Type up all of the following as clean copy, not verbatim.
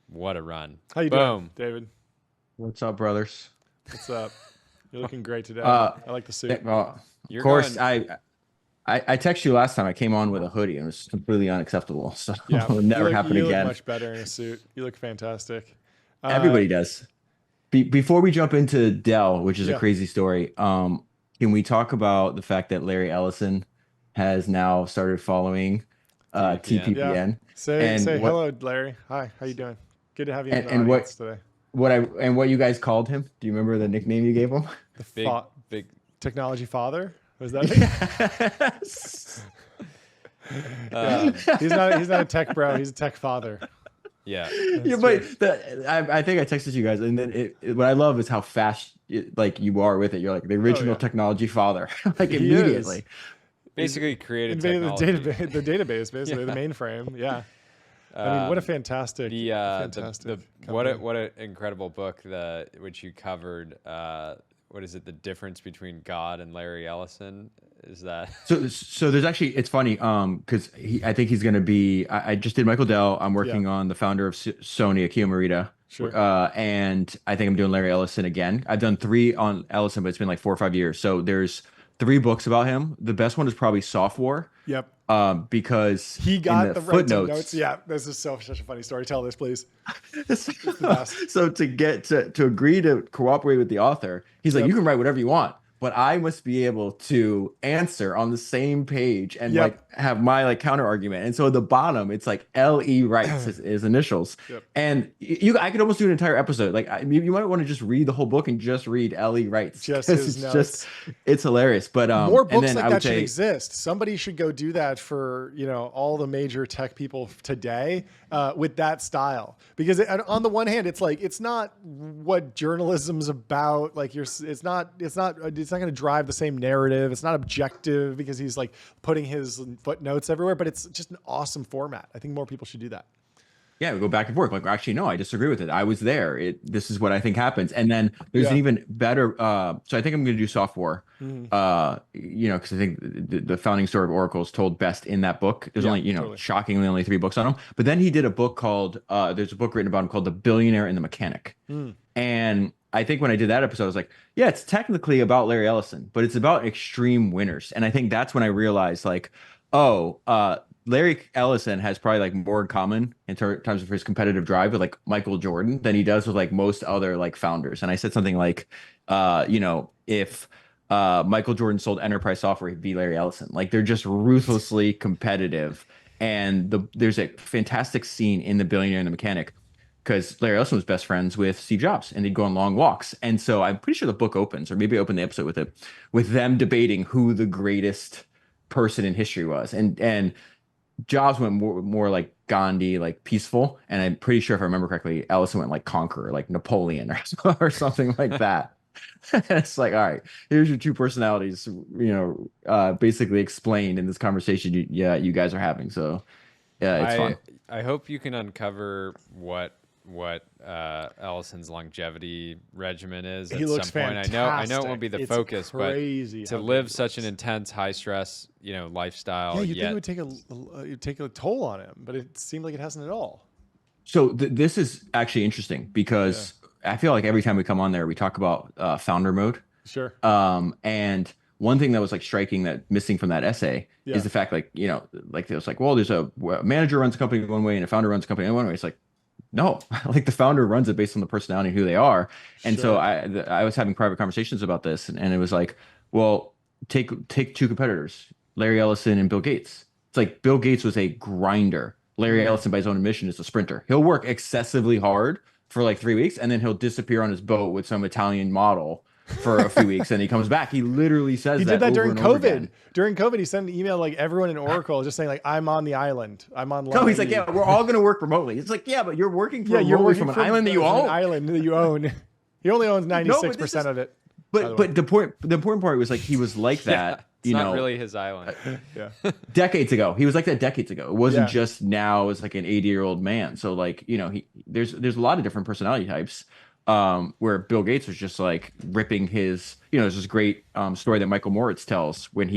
What a run. How you doing, David? What's up, brothers? What's up? You're looking great today. Uh, I like the suit. Well, You're of course, going, I texted you last time. I came on with a hoodie, and it was completely unacceptable. So Yeah, it will never happen you look again. much better in a suit. You look fantastic. Everybody does. Before we jump into Dell, which is a Yeah. crazy story, can we talk about the fact that Larry Ellison has now started following TBPN. Yeah. TBPN? Say And what hello, Larry. Hi. How you doing? Good to have you in the and audience today. what you guys called him? Do you remember the nickname you gave him? big. Technology father. Was that it? Yeah. He's not a tech bro. He's a tech father. Yeah. Yeah, but I think I texted you guys, and then what I love is how fast like you are with it. You're like the original technology father, like He immediately. is. Basically created Invaded technology. the database, basically the mainframe. Yeah. I mean, what a fantastic, what an incredible book which you covered. What is it? The difference between God and Larry Ellison. Is that so? There's actually, it's funny because I think he's going to be. I just did Michael Dell. I'm working on the founder of Sony, Akio Morita. Sure. And I think I'm doing Larry Ellison again. I've done 3 on Ellison, but it's been like 4 or 5 years. So there's 3 books about him. The best one is probably Soft War. Yep. Because he got the right footnotes. Yeah, this is such a funny story. Tell this, please. So to agree to cooperate with the author, he's like, you can write whatever you want, but I must be able to answer on the same page and like have my like counter argument. And so at the bottom, it's like L.E. writes his initials. And I could almost do an entire episode. Like you might want to just read the whole book and just read L.E. writes. Just his notes. It's hilarious. But more books like that should exist. Somebody should go do that for all the major tech people today with that style. Because on the one hand, it's like it's not what journalism's about. Like it's not going to drive the same narrative. It's not objective because he's like putting his footnotes everywhere, but it's just an awesome format. I think more people should do that. Yeah, we go back and forth. Like, actually, no, I disagree with it. I was there. This is what I think happens. And then there's an even better. So I think I'm going to do Soft War. Because I think the founding story of Oracle is told best in that book. There's only, shockingly only 3 books on him. But then he did a book called. There's a book written about him called The Billionaire and the Mechanic. And I think when I did that episode, I was like, yeah, it's technically about Larry Ellison, but it's about extreme winners. And I think that's when I realized, like, Larry Ellison has probably like more in common in terms of his competitive drive with like Michael Jordan than he does with like most other like founders. And I said something like, if Michael Jordan sold enterprise software, he'd be Larry Ellison. Like they're just ruthlessly competitive. And there's a fantastic scene in The Billionaire and the Mechanic because Larry Ellison was best friends with Steve Jobs and they'd go on long walks. And so I'm pretty sure the book opens, or maybe I opened the episode with it, with them debating who the greatest person in history was. And Jobs went more like Gandhi, like peaceful. And I'm pretty sure if I remember correctly, Ellison went like conqueror, like Napoleon or something like that. And it's like, all right, here's your 2 personalities, basically explained in this conversation you guys are having. So yeah, it's fun. I hope you can uncover what Ellison's longevity regimen is at some point. Fantastic. I know it won't be the focus, but to live such an intense, high stress, lifestyle. Yeah, you think it would take a toll on him, but it seemed like it hasn't at all. So this is actually interesting because I feel like every time we come on there, we talk about founder mode. Sure. And one thing that was like striking that missing from that essay is the fact like it was like, well, there's a manager runs a company one way and a founder runs a company one way. It's like, no, like the founder runs it based on the personality and who they are. And so I was having private conversations about this, and it was like, well, take 2 competitors, Larry Ellison and Bill Gates. It's like Bill Gates was a grinder. Larry Ellison, by his own admission, is a sprinter. He'll work excessively hard for like 3 weeks, and then he'll disappear on his boat with some Italian model for a few weeks, and he comes back. He literally says he did that during COVID. During COVID, he sent an email like everyone in Oracle just saying like, I'm on the island. I'm on. No, he's like, yeah, we're all going to work remotely. It's like, yeah, but you're working from an island that you own. An island that you own. He only owns 96% of it. But the important part was like he was like that. It's not really his island. Decades ago, he was like that. Decades ago, it wasn't just now as like an 80-year-old man. So like there's a lot of different personality types. where Bill Gates was just like ripping his, there's this great story that Michael Moritz tells when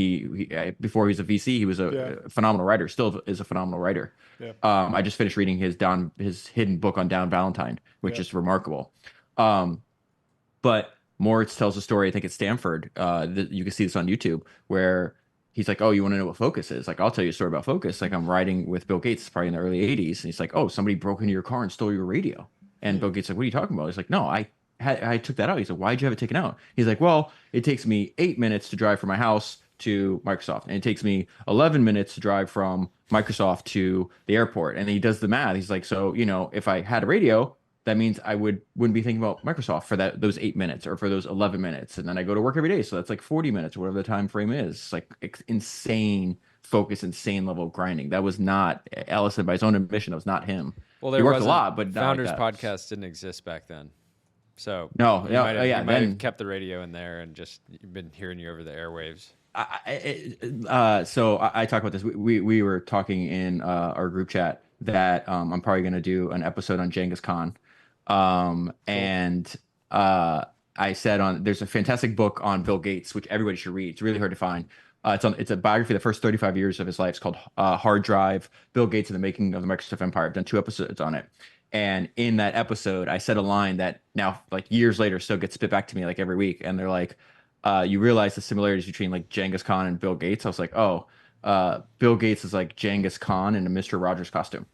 before he was a VC, he was a phenomenal writer, still is a phenomenal writer. Yeah. I just finished reading his hidden book on Down Valentine, which is remarkable. But Moritz tells a story, I think at Stanford, you can see this on YouTube, where he's like, oh, you want to know what focus is? Like, I'll tell you a story about focus. Like, I'm riding with Bill Gates probably in the early 80s. And he's like, oh, somebody broke into your car and stole your radio. And Bill Gates like, what are you talking about? He's like, no, I took that out. He's like, why'd you have it taken out? He's like, well, it takes me 8 minutes to drive from my house to Microsoft. And it takes me 11 minutes to drive from Microsoft to the airport. And he does the math. He's like, so, if I had a radio, that means I wouldn't be thinking about Microsoft for those 8 minutes or for those 11 minutes. And then I go to work every day. So that's like 40 minutes, or whatever the time frame is. It's like insane focus, insane level of grinding. That was not Ellison by his own admission. That was not him. Well, there he worked was a lot, but Founders not like podcast didn't exist back then. So no, you might have then kept the radio in there and just been hearing you over the airwaves. So I talk about this. We were talking in our group chat that I'm probably going to do an episode on Genghis Khan. And I said there's a fantastic book on Bill Gates, which everybody should read. It's really hard to find. It's a biography of the first 35 years of his life. It's called Hard Drive, Bill Gates and the Making of the Microsoft Empire. I've done 2 episodes on it. And in that episode, I said a line that now, like years later, still gets spit back to me like every week. And they're like, you realize the similarities between like Genghis Khan and Bill Gates? I was like, oh, Bill Gates is like Genghis Khan in a Mr. Rogers costume.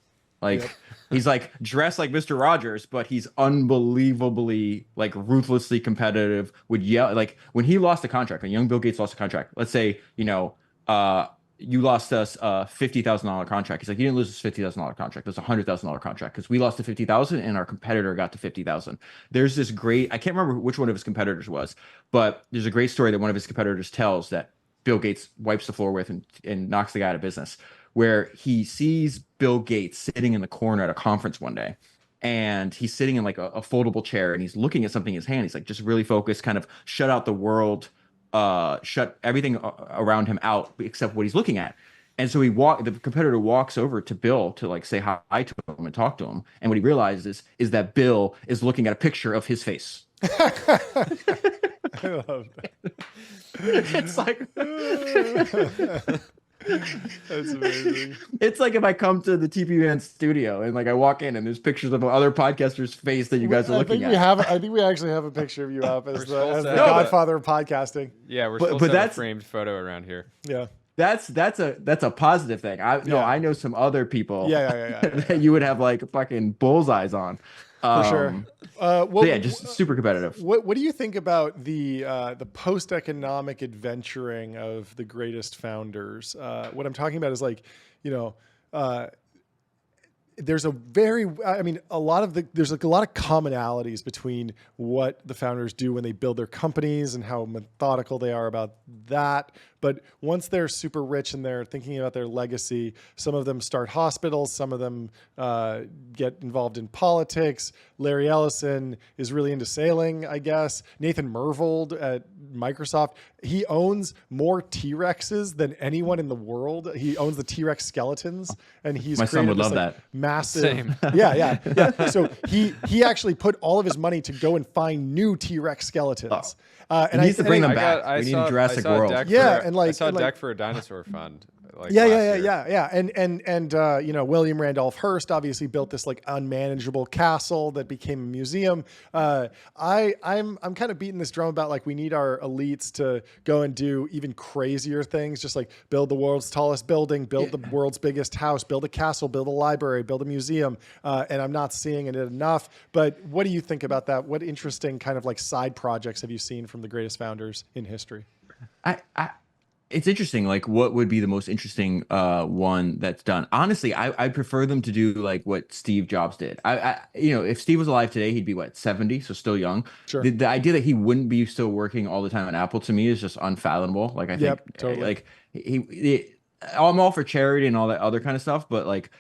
Like he's like dressed like Mr. Rogers, but he's unbelievably like ruthlessly competitive. Would yell like when he lost a contract, when young Bill Gates lost a contract. Let's say you lost us a $50,000 contract. He's like, you didn't lose this $50,000 contract. It was $100,000 contract because we lost to 50,000 and our competitor got to 50,000. There's this great, I can't remember which one of his competitors was, but there's a great story that one of his competitors tells that Bill Gates wipes the floor with and knocks the guy out of business, where he sees Bill Gates sitting in the corner at a conference one day. And he's sitting in like a foldable chair and he's looking at something in his hand. He's like, just really focused, kind of shut out the world, shut everything around him out except what he's looking at. And so the competitor walks over to Bill to like say hi to him and talk to him. And what he realizes is that Bill is looking at a picture of his face. I love that. It's like That's amazing. It's like if I come to the TBPN studio and like I walk in and there's pictures of other podcasters' face that you guys are looking at. I think we actually have a picture of you up as the godfather of podcasting. Yeah, we're supposed to have a framed photo around here. Yeah. That's a positive thing. I know some other people that you would have like fucking bullseyes on. For sure. Just super competitive. What do you think about the post-economic adventuring of the greatest founders? What I'm talking about is like, there's there's a lot of commonalities between what the founders do when they build their companies and how methodical they are about that. But once they're super rich and they're thinking about their legacy, some of them start hospitals, some of them get involved in politics. Larry Ellison is really into sailing, I guess. Nathan Myhrvold at Microsoft, he owns more T-Rexes than anyone in the world. He owns the T-Rex skeletons, and he's my son would love that. Massive. Same. Yeah. So he actually put all of his money to go and find new T-Rex skeletons. And he needs to bring them back. We need Jurassic World. I saw a deck for a dinosaur fund. Like And William Randolph Hearst obviously built this like unmanageable castle that became a museum. I'm kind of beating this drum about like we need our elites to go and do even crazier things, just like build the world's tallest building, build the world's biggest house, build a castle, build a library, build a museum. And I'm not seeing it enough. But what do you think about that? What interesting kind of like side projects have you seen from the greatest founders in history? It's interesting. Like, what would be the most interesting one that's done? Honestly, I prefer them to do like what Steve Jobs did. If Steve was alive today, he'd be what, 70, so still young. Sure. The idea that he wouldn't be still working all the time at Apple to me is just unfathomable. Like, I think, totally. like I'm all for charity and all that other kind of stuff, but like,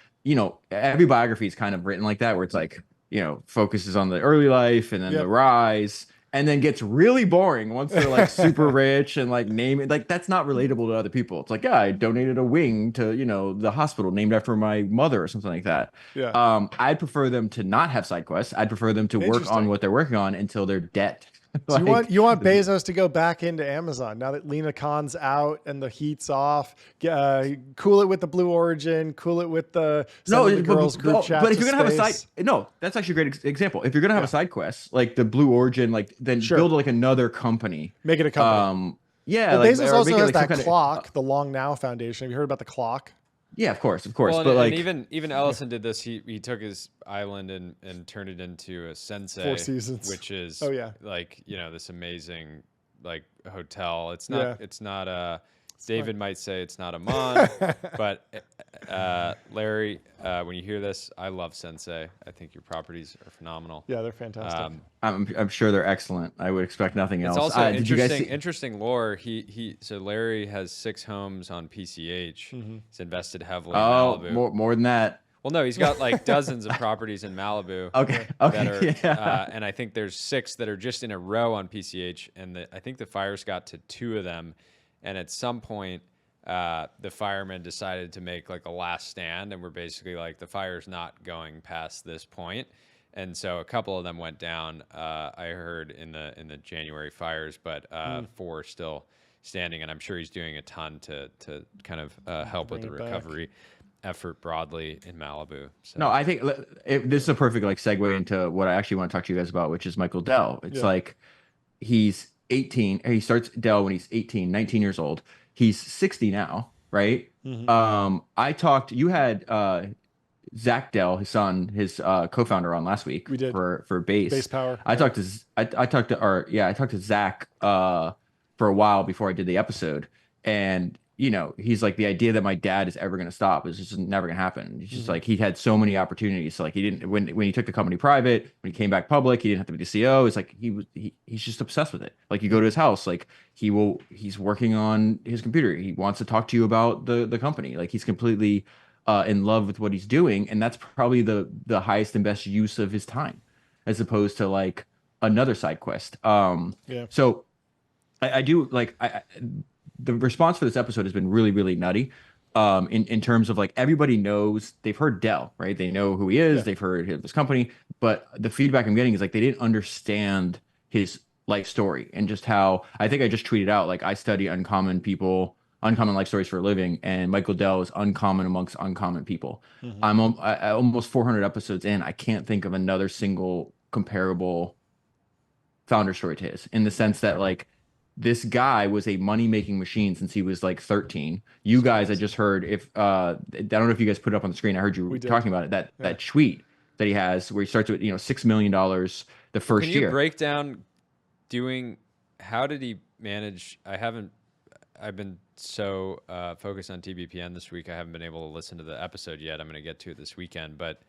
every biography is kind of written like that, where it's like, focuses on the early life and then the rise. and then gets really boring once they're like super rich and like name it. Like that's not relatable to other people. It's like, yeah, I donated a wing to, you know, the hospital named after my mother or something like that. Yeah. I'd prefer them to not have side quests. I'd prefer them to work on what they're working on until they're dead. So you want Bezos to go back into Amazon now that Lena Khan's out and the heat's off. Cool it with the Blue Origin. Cool it with the girls group chat. But if you're gonna have a side, no, that's actually a great example. If you're gonna have a side quest like the Blue Origin, like then build like another company. Make it a company. Yeah. Well, like, Bezos also has that clock, the Long Now Foundation. Have you heard about the clock? Yeah, of course. Well, but like even Ellison did this. He took his island and turned it into a sensei, 4 seasons, which is like, you know, this amazing like hotel. It's not a David might say it's not a mon, but Larry, when you hear this, I love Sensei. I think your properties are phenomenal. Yeah, they're fantastic. I'm sure they're excellent. I would expect nothing else. It's also interesting lore. So Larry has 6 homes on PCH. He's invested heavily in Malibu. More than that. Well, no, he's got like dozens of properties in Malibu. Okay. And I think there's 6 that are just in a row on PCH, and I think the fires got to 2 of them. And at some point, the firemen decided to make like a last stand, and we're basically like, the fire's not going past this point. And so a couple of them went down. I heard in the January fires, but 4 still standing. And I'm sure he's doing a ton to kind of help with the recovery effort broadly in Malibu. So. No, I think this is a perfect like segue into what I actually want to talk to you guys about, which is Michael Dell. It's like he's 18. He starts Dell when he's 18, 19 years old. He's 60 now, right? I talked. You had Zach Dell, his son, his co-founder, on last week. We did for Base Power. I talked to Zach for a while before I did the episode, and you know, he's like, the idea that my dad is ever going to stop is just never going to happen. He's just like, he had so many opportunities. So like, he didn't, when he took the company private, when he came back public, he didn't have to be the CEO. It's like, he's just obsessed with it. Like, you go to his house, like he's working on his computer. He wants to talk to you about the company. Like, he's completely in love with what he's doing. And that's probably the highest and best use of his time, as opposed to like another side quest. So I do like, the response for this episode has been really, really nutty. In terms of like, everybody knows, they've heard Dell, right? They know who he is. They've heard of this company, but the feedback I'm getting is like, they didn't understand his life story, and just how, I think I just tweeted out, like, I study uncommon life stories for a living, and Michael Dell is uncommon amongst uncommon people. I'm almost 400 episodes in. I can't think of another single comparable founder story to his, in the sense that like, this guy was a money-making machine since he was like 13. You guys, I just heard, I don't know if you guys put it up on the screen. I heard you talking about it. That tweet that he has, where he starts with, $6 million the first year. Can you break down how did he manage? I've been so focused on TBPN this week, I haven't been able to listen to the episode yet. I'm going to get to it this weekend. But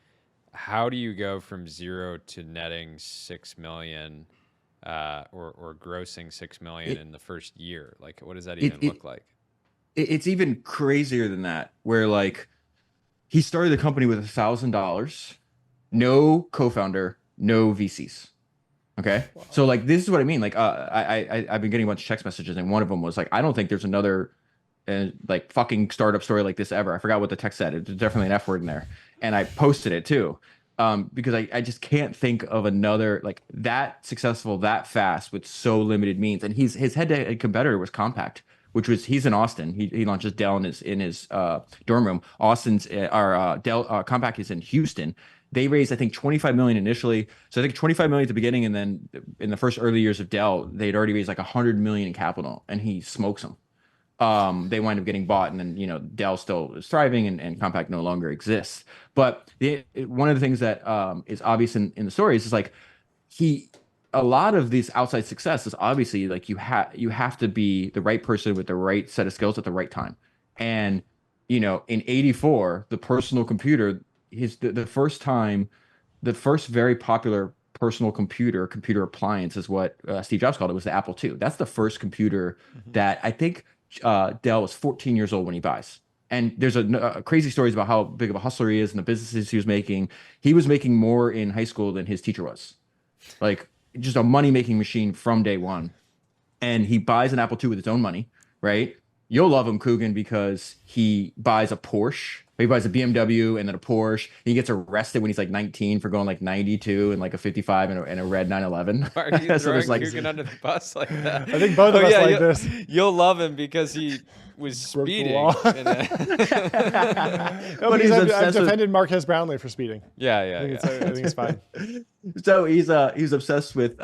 how do you go from 0 to netting 6 million? Or grossing 6 million in the first year? Like, what does that even look like? It's even crazier than that, where like, he started the company with $1,000, no co-founder, no VCs. Okay. Wow. So like, this is what I mean. Like, I've been getting a bunch of text messages, and one of them was like, I don't think there's another like fucking startup story like this ever. I forgot what the text said. There's definitely an F word in there. And I posted it too. Because I just can't think of another like that successful that fast with so limited means. And his head-to-head competitor was Compact, which was, he's in Austin. He launches Dell in his dorm room. Dell Compact is in Houston. They raised, I think, 25 million initially. So I think 25 million at the beginning, and then in the first early years of Dell, they'd already raised like 100 million in capital, and he smokes them. They wind up getting bought, and then Dell still is thriving, and Compact no longer exists. But one of the things that is obvious in the stories is like, a lot of these outside success is obviously like, you have to be the right person with the right set of skills at the right time. And in '84, the personal computer, the first very popular personal computer appliance is what Steve Jobs called it, was the Apple II. That's the first computer that I think Dell was 14 years old when he buys. And there's a crazy stories about how big of a hustler he is and the businesses he was making. He was making more in high school than his teacher was. Like, just a money making machine from day one. And he buys an Apple II with his own money, right? You'll love him, Coogan, because he buys a Porsche. He buys a BMW and then a Porsche. And he gets arrested when he's like 19 for going like 92 and like a 55 and a red 911. Why are you So throwing like, Coogan under the bus like that? I think both of us like this. You'll love him because he was speeding. But I've defended Marquez Brownlee for speeding. I think it's fine. So he's obsessed with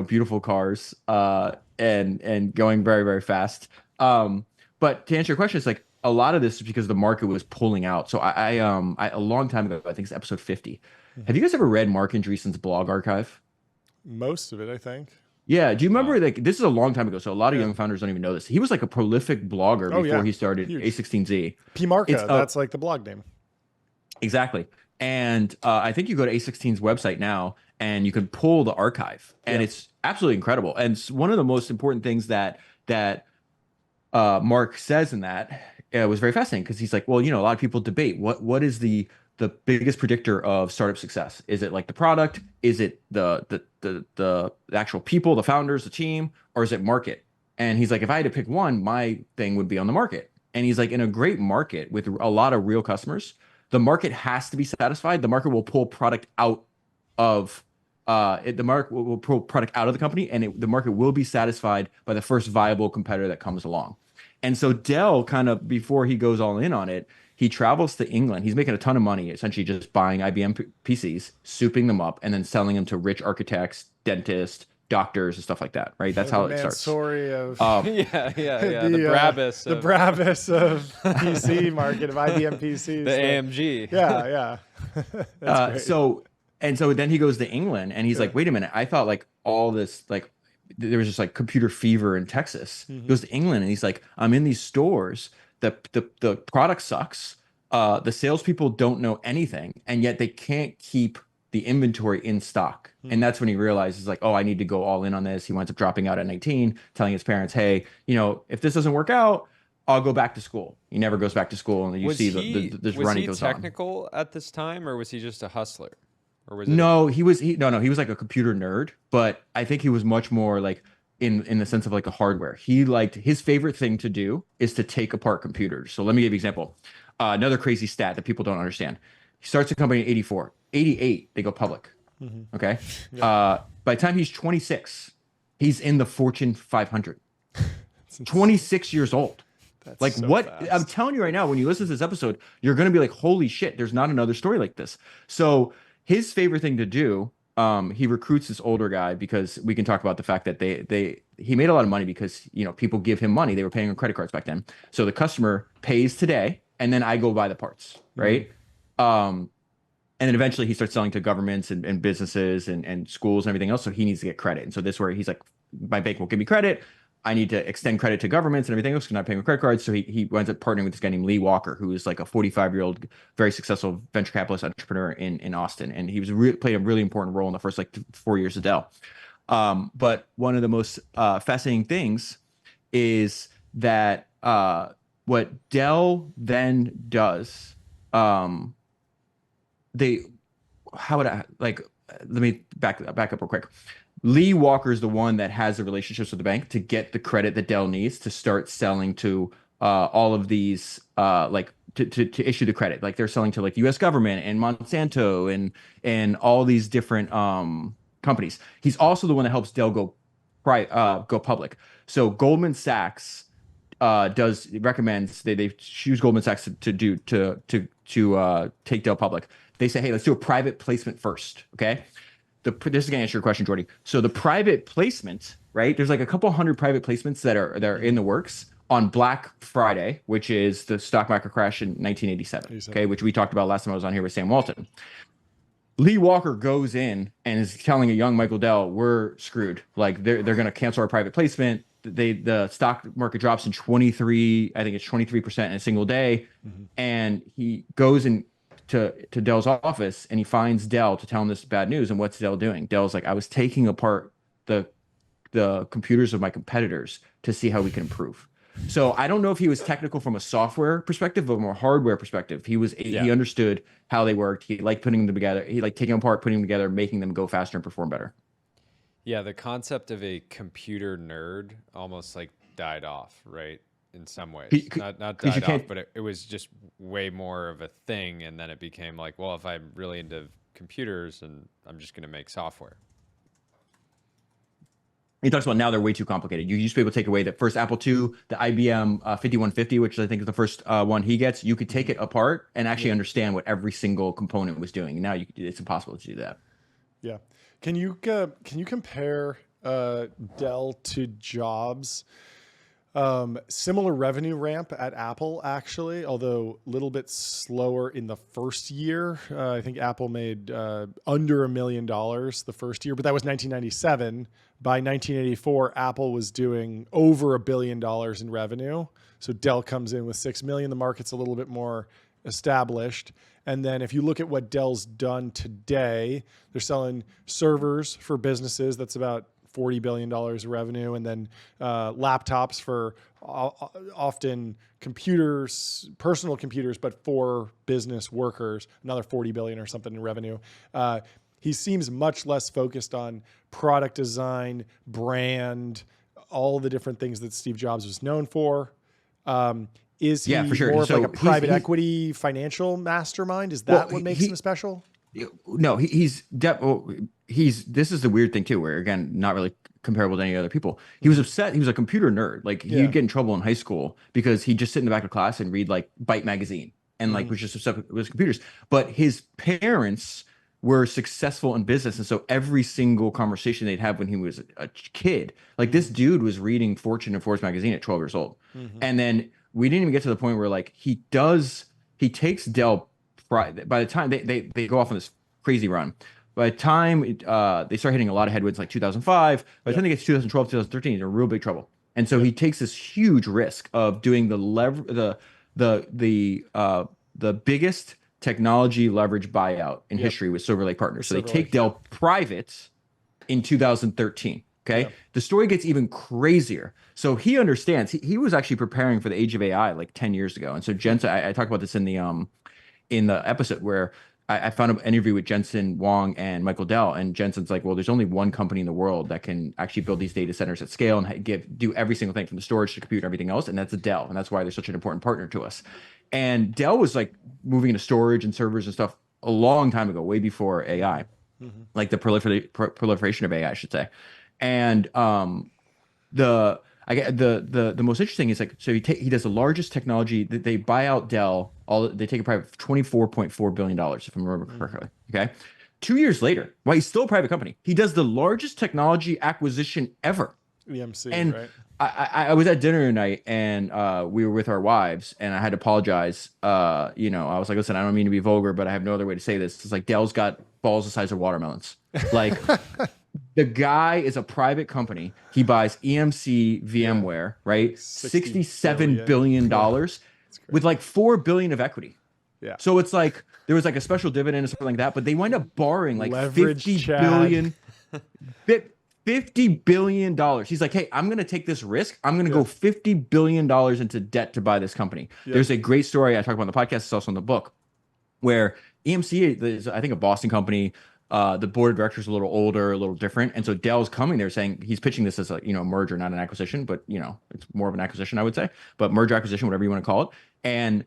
beautiful cars and going very, very fast. But to answer your question, it's like a lot of this is because the market was pulling out. So I a long time ago, I think it's episode 50. Have you guys ever read Mark Andreessen's blog archive? Most of it, I think. Yeah. Do you remember, like, this is a long time ago, so a lot of young founders don't even know this. He was like a prolific blogger before he started A16Z. P. Marca, that's like the blog name. Exactly. And I think you go to A16's website now and you can pull the archive, and it's absolutely incredible. And one of the most important things that Mark says in that was very fascinating, because he's like, well, a lot of people debate what is the biggest predictor of startup success. Is it like the product? Is it the actual people, the founders, the team, or is it market? And he's like, if I had to pick one, my thing would be on the market. And he's like, in a great market with a lot of real customers, the market has to be satisfied. The market will pull product out of the market will pull product out of the company, and the market will be satisfied by the first viable competitor that comes along. And so Dell, kind of before he goes all in on it, he travels to England. He's making a ton of money, essentially just buying IBM PCs, souping them up, and then selling them to rich architects, dentists, doctors, and stuff like that. Right? That's how it starts. Story of the Brabus, the Brabus of PC market of IBM PCs. The AMG. Yeah. So then he goes to England, and he's like, wait a minute, I thought like all this, like there was just like computer fever in Texas. He goes to England, and he's like, I'm in these stores. The product sucks. The salespeople don't know anything, and yet they can't keep the inventory in stock. And that's when he realizes, like, oh, I need to go all in on this. He winds up dropping out at 19, telling his parents, hey, if this doesn't work out, I'll go back to school. He never goes back to school, and this running goes on. Was he technical at this time, or was he just a hustler? Or was he was like a computer nerd, but I think he was much more like in the sense of like a hardware. He liked, his favorite thing to do is to take apart computers. So let me give you an example. Another crazy stat that people don't understand. He starts a company in 84. 88, they go public. Okay. By the time he's 26, he's in the Fortune 500. 26 years old. That's like, so what fast. I'm telling you right now, when you listen to this episode, you're going to be like, holy shit, there's not another story like this. So his favorite thing to do, he recruits this older guy, because we can talk about the fact that he made a lot of money because, people give him money. They were paying on credit cards back then. So the customer pays today, and then I go buy the parts. Right. And then eventually he starts selling to governments and businesses and schools and everything else. So he needs to get credit. And so this is where he's like, my bank won't give me credit. I need to extend credit to governments and everything else because I'm not paying with credit cards. So he winds up partnering with this guy named Lee Walker, who is like a 45-year-old, very successful venture capitalist entrepreneur in Austin. And he was played a really important role in the first like 4 years of Dell. But one of the most fascinating things is that what Dell then does, let me back up real quick. Lee Walker is the one that has the relationships with the bank to get the credit that Dell needs to start selling to all of these to issue the credit. Like they're selling to like the U.S. government and Monsanto and all these different companies. He's also the one that helps Dell go public. So Goldman Sachs recommends they choose Goldman Sachs to take Dell public. They say, hey, let's do a private placement first. Okay. This is going to answer your question, Jordy. So the private placement, right? There's like a couple hundred private placements that are in the works on Black Friday, which is the stock market crash in 1987. Okay. Which we talked about last time I was on here with Sam Walton. Lee Walker goes in and is telling a young Michael Dell, we're screwed. Like they're going to cancel our private placement. The stock market drops in 23% in a single day. And he goes to Dell's office and he finds Dell to tell him this bad news. And what's Dell doing? Dell's like, I was taking apart the computers of my competitors to see how we can improve. So I don't know if he was technical from a software perspective, but from a hardware perspective, he understood how they worked. He liked putting them together. He liked taking them apart, putting them together, making them go faster and perform better. Yeah, the concept of a computer nerd almost like died off, right? In some ways, not Because you died off, can't. but it was just way more of a thing, and then it became like, well, if I'm really into computers, and I'm just going to make software. He talks about now they're way too complicated. You used to be able to take away the first Apple II, the IBM 5150, which I think is the first one he gets. You could take it apart and actually understand what every single component was doing. Now it's impossible to do that. Yeah. Can you compare Dell to Jobs? Similar revenue ramp at Apple, actually, although a little bit slower in the first year. I think Apple made under $1 million the first year, but that was 1997. By 1984, Apple was doing over $1 billion in revenue. So Dell comes in with 6 million. The market's a little bit more established. And then if you look at what Dell's done today, they're selling servers for businesses. That's about $40 billion of revenue. And then laptops for often computers, personal computers, but for business workers, another 40 billion or something in revenue. He seems much less focused on product design, brand, all the different things that Steve Jobs was known for. Is he for sure. more of So like a private equity financial mastermind? Is that what makes him special? No, this is the weird thing too, where again, not really comparable to any other people. He was upset. He was a computer nerd. Like he'd get in trouble in high school because he'd just sit in the back of class and read like Byte magazine and like was just obsessed with computers. But his parents were successful in business, and so every single conversation they'd have when he was a kid, like this dude was reading Fortune and Forbes magazine at 12 years old. And then we didn't even get to the point where like he takes Dell. By the time they go off on this crazy run, by the time they start hitting a lot of headwinds like 2005, by the time they get to 2012, 2013, they're in real big trouble. And so he takes this huge risk of doing the biggest technology leverage buyout in history with Silver Lake Partners. So they take Dell private in 2013. Okay. The story gets even crazier. So he understands. He was actually preparing for the age of AI like 10 years ago. And so Jensen, I talk about this in the episode where I found an interview with Jensen Huang and Michael Dell, and Jensen's like, well, there's only one company in the world that can actually build these data centers at scale and do every single thing from the storage to compute and everything else, and that's Dell, and that's why they're such an important partner to us. And Dell was like moving into storage and servers and stuff a long time ago, way before AI, like the proliferation of AI, I should say. And the most interesting is like, so he does the largest technology that they buy out Dell. They take it private for $24.4 billion, if I remember correctly. Okay. 2 years later, while he's still a private company, he does the largest technology acquisition ever. EMC, and right? I was at dinner tonight, and we were with our wives, and I had to apologize. I was like, listen, I don't mean to be vulgar, but I have no other way to say this. It's like Dell's got balls the size of watermelons. Like the guy is a private company. He buys EMC VMware, right? $67 billion with like $4 billion of equity. Yeah. So it's like there was like a special dividend or something like that, but they wind up borrowing like $50 billion. He's like, hey, I'm going to take this risk. I'm going to go $50 billion into debt to buy this company. There's a great story I talk about on the podcast. It's also in the book where EMC is, I think, a Boston company. The board of directors is a little older, a little different. And so Dell's coming there saying he's pitching this as a, merger, not an acquisition, but it's more of an acquisition, I would say, but merger, acquisition, whatever you want to call it. And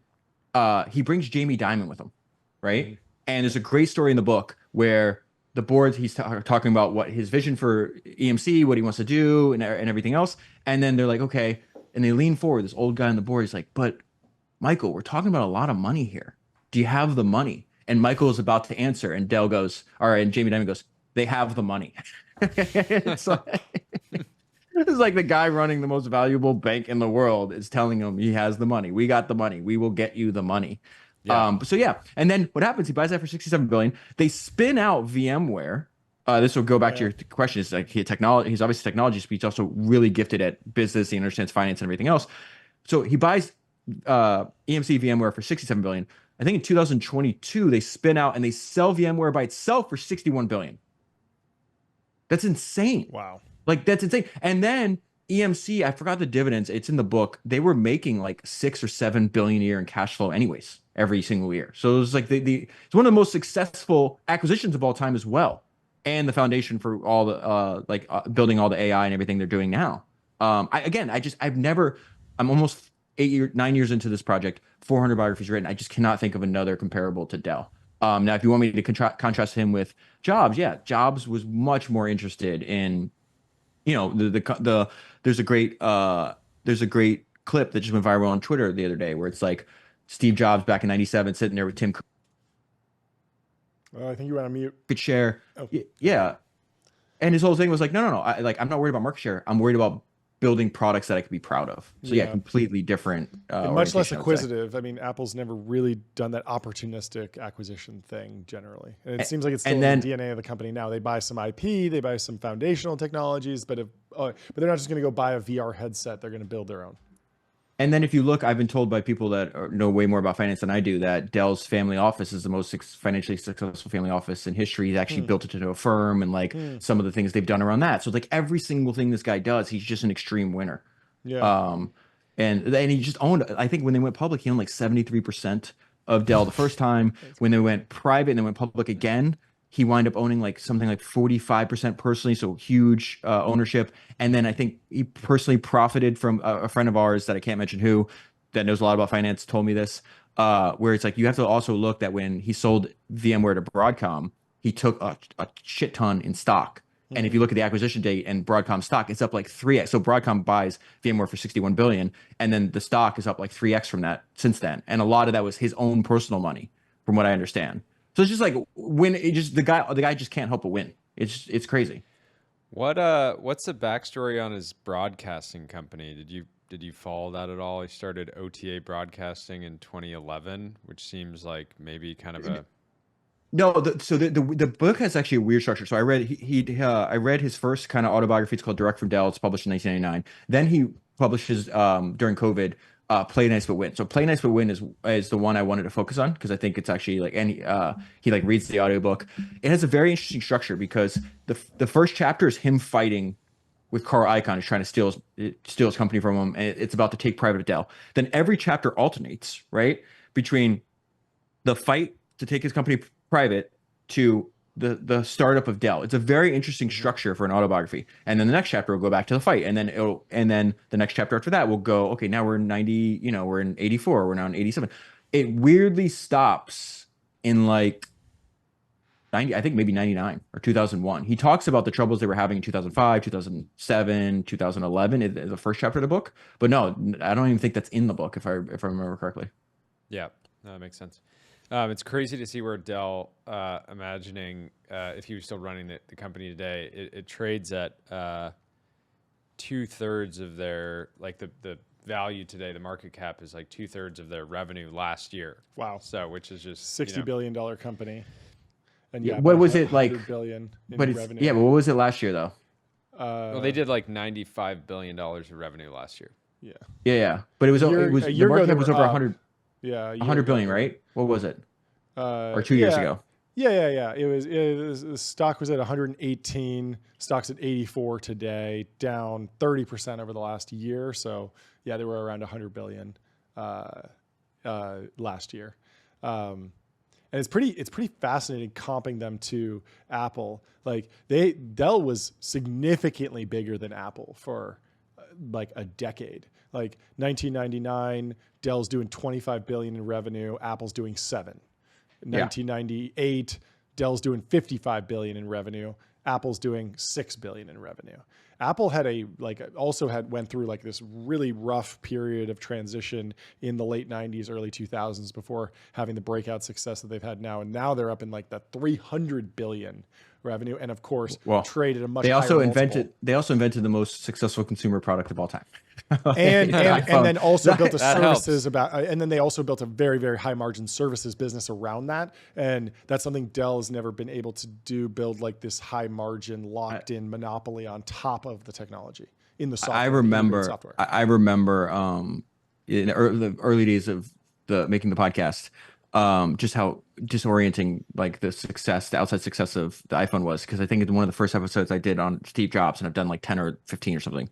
he brings Jamie Dimon with him. Right. And there's a great story in the book where the board, he's talking about what his vision for EMC, what he wants to do and everything else. And then they're like, okay. And they lean forward, this old guy on the board, he's like, but Michael, we're talking about a lot of money here. Do you have the money? And Michael is about to answer, and Dell goes, all right, and Jamie Dimon goes, they have the money. It's like the guy running the most valuable bank in the world is telling him he has the money. We got the money. We will get you the money. Yeah. And then what happens? He buys that for $67 billion. They spin out VMware. This will go back to your question. Is like he's obviously a technology, but he's also really gifted at business. He understands finance and everything else. So he buys EMC VMware for $67 billion. I think in 2022 they spin out and they sell VMware by itself for $61 billion. That's insane. Wow. Like that's insane. And then EMC, I forgot the dividends. It's in the book. They were making like 6 or 7 billion a year in cash flow anyways, every single year. So it was like it's one of the most successful acquisitions of all time as well. and the foundation for all the building all the AI and everything they're doing now. I'm almost 9 years into this project, 400 biographies written. I just cannot think of another comparable to Dell. Now, if you want me to contrast him with Jobs, yeah, Jobs was much more interested in, there's a great clip that just went viral on Twitter the other day where it's like Steve Jobs back in '97 sitting there with Tim Cook. Oh, I think you went on mute. Market share. Oh. Yeah. And his whole thing was like, no. I'm not worried about market share. I'm worried about building products that I could be proud of. So yeah, completely different. And much less acquisitive. I mean, Apple's never really done that opportunistic acquisition thing generally. And it seems like it's still in the DNA of the company now. They buy some IP, they buy some foundational technologies, but they're not just going to go buy a VR headset. They're going to build their own. And then if you look, I've been told by people that know way more about finance than I do that Dell's family office is the most financially successful family office in history. He's actually built it into a firm, and like some of the things they've done around that. So like every single thing this guy does, he's just an extreme winner. Yeah. And he just owned, I think when they went public, he owned like 73% of Dell the first time. When they went private and they went public again, he wound up owning like something like 45% personally, so huge ownership. And then I think he personally profited from a friend of ours that I can't mention who, that knows a lot about finance, told me this, where it's like you have to also look that when he sold VMware to Broadcom, he took a shit ton in stock. And if you look at the acquisition date and Broadcom stock, it's up like 3x. So Broadcom buys VMware for $61 billion, and then the stock is up like 3x from that since then. And a lot of that was his own personal money, from what I understand. So it's just like the guy just can't help but win. It's crazy. What's the backstory on his broadcasting company? Did you follow that at all? He started OTA Broadcasting in 2011, which seems like maybe kind of a No, the book has actually a weird structure. So I read his first kind of autobiography. It's called Direct from Dell. It's published in 1999. Then he publishes during COVID. Play Nice But Win. So Play Nice But Win is the one I wanted to focus on because I think it's actually like, and he like reads the audiobook. It has a very interesting structure because the first chapter is him fighting with Carl Icahn, who's trying to steal his company from him, and it's about to take private Dell. Then every chapter alternates, right, between the fight to take his company private to the startup of Dell. It's a very interesting structure for an autobiography. And then the next chapter will go back to the fight. And then the next chapter after that will go, okay, now we're in 90, we're in 84, we're now in 87. It weirdly stops in like 90, I think maybe 99 or 2001. He talks about the troubles they were having in 2005, 2007, 2011 in the first chapter of the book. But no, I don't even think that's in the book if I remember correctly. Yeah, no, that makes sense. It's crazy to see where Dell, imagining if he was still running the company today, it trades at 2/3 of their, like the value today, the market cap is like 2/3 of their revenue last year. Wow. So, which is just $60 billion company. And yeah, what was it like? Billion in but it's, revenue. yeah, but what was it last year though? Well, they did like $95 billion of revenue last year. Yeah. Yeah. But it was the market cap was over 100. Yeah, 100 billion, right? What was it? Or 2 years ago? Yeah. It was the stock was at 118. Stock's at 84 today, down 30% over the last year. So yeah, they were around 100 billion last year. And it's pretty fascinating comping them to Apple. Like Dell was significantly bigger than Apple for like a decade. Like 1999, Dell's doing 25 billion in revenue, Apple's doing 7. 1998, Dell's doing 55 billion in revenue, Apple's doing 6 billion in revenue. Apple had went through like this really rough period of transition in the late 90s, early 2000s before having the breakout success that they've had now. And now they're up in like the 300 billion revenue, and of course traded a much higher multiple. They also invented the most successful consumer product of all time. and then also built a services and then they also built a very, very high margin services business around that. And that's something Dell has never been able to do, build like this high margin locked in monopoly on top of the technology in the software. I remember in the early days of making the podcast, just how disorienting like the outside success of the iPhone was. Cause I think one of the first episodes I did on Steve Jobs, and I've done like 10 or 15 or something.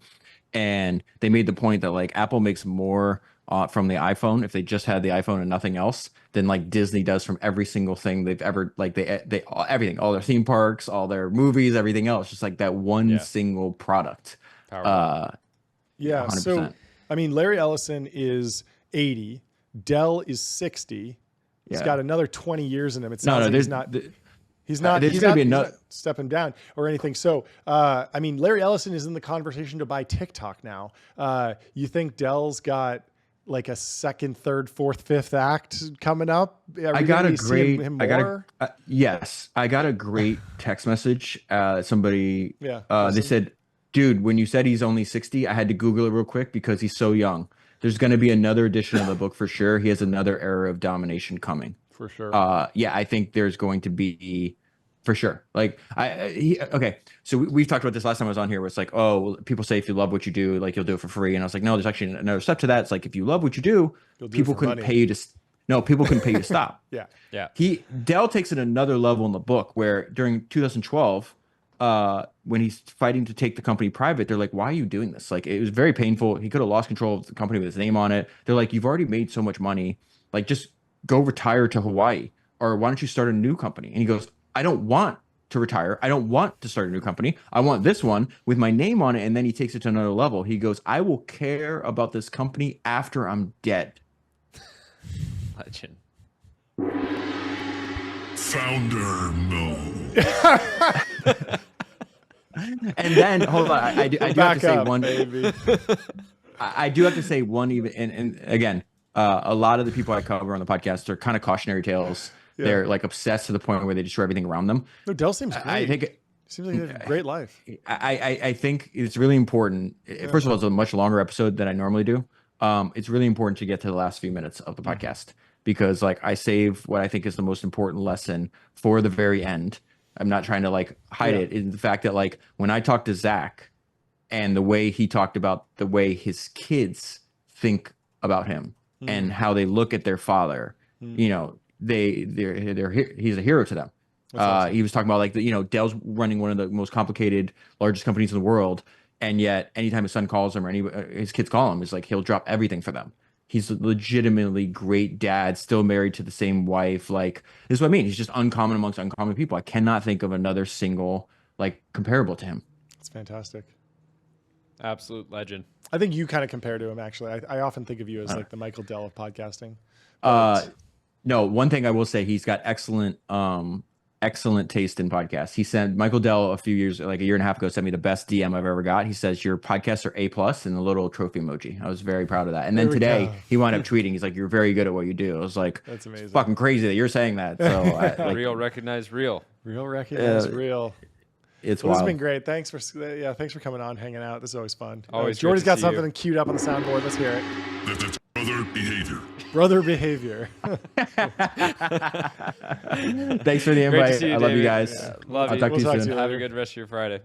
And they made the point that like Apple makes more from the iPhone, if they just had the iPhone and nothing else, than like Disney does from every single thing they've ever like everything, all their theme parks, all their movies, everything else, just like that one single product. Powerful. Yeah. 100%. So, I mean, Larry Ellison is 80. Dell is 60. He's got another 20 years in him. It sounds like he's not stepping down or anything. So, I mean, Larry Ellison is in the conversation to buy TikTok now. You think Dell's got like a second, third, fourth, fifth act coming up? I got a great text message. Somebody, they said, dude, when you said he's only 60, I had to Google it real quick because he's so young. There's going to be another edition of the book for sure. He has another era of domination coming. For sure. I think there's going to be, for sure. Like, okay. So we've talked about this last time I was on here, where it's like, oh, well, people say if you love what you do, like you'll do it for free. And I was like, no, there's actually another step to that. It's like, if you love what you do, people couldn't pay you to, people couldn't pay you to stop. Yeah. Dell takes it another level in the book where during 2012, when he's fighting to take the company private, they're like, why are you doing this? Like, it was very painful. He could have lost control of the company with his name on it. They're like, you've already made so much money. Like, just go retire to Hawaii, or why don't you start a new company? And he goes, I don't want to retire. I don't want to start a new company. I want this one with my name on it. And then he takes it to another level. He goes, I will care about this company after I'm dead. Legend. Founder mode. And then hold on, I do have to say one. Baby. I do have to say one even, and again, a lot of the people I cover on the podcast are kind of cautionary tales. Yeah. They're like obsessed to the point where they destroy everything around them. No, Dell seems great. I think seems like he had a great life. I think it's really important. First of all, it's a much longer episode than I normally do. It's really important to get to the last few minutes of the podcast because like I save what I think is the most important lesson for the very end. I'm not trying to like hide it in the fact that like when I talked to Zach and the way he talked about the way his kids think about him and how they look at their father, you know, he's a hero to them. Awesome. He was talking about like Dell's running one of the most complicated, largest companies in the world, and yet anytime his son calls him or his kids call him, it's like he'll drop everything for them. He's a legitimately great dad, still married to the same wife. Like, this is what I mean. He's just uncommon amongst uncommon people. I cannot think of another single like comparable to him. It's fantastic. Absolute legend. I think you kind of compare to him, actually. I often think of you as like the Michael Dell of podcasting. No, one thing I will say, he's got excellent taste in podcasts. He sent Michael Dell a year and a half ago, sent me the best DM I've ever got. He says your podcasts are A+ and a little trophy emoji. I was very proud of that. And then today he wound up tweeting. He's like, you're very good at what you do. I was like, that's amazing. It's fucking crazy that you're saying that. So real recognize real. Real recognize real. It's wild. This has been great. Thanks for coming on, hanging out. This is always fun. Always. Jordy's got something queued up on the soundboard. Let's hear it. That's brother behavior. Brother behavior. Thanks for the invite. I love you guys. Yeah, love you. I'll talk to you soon. Have a good rest of your Friday.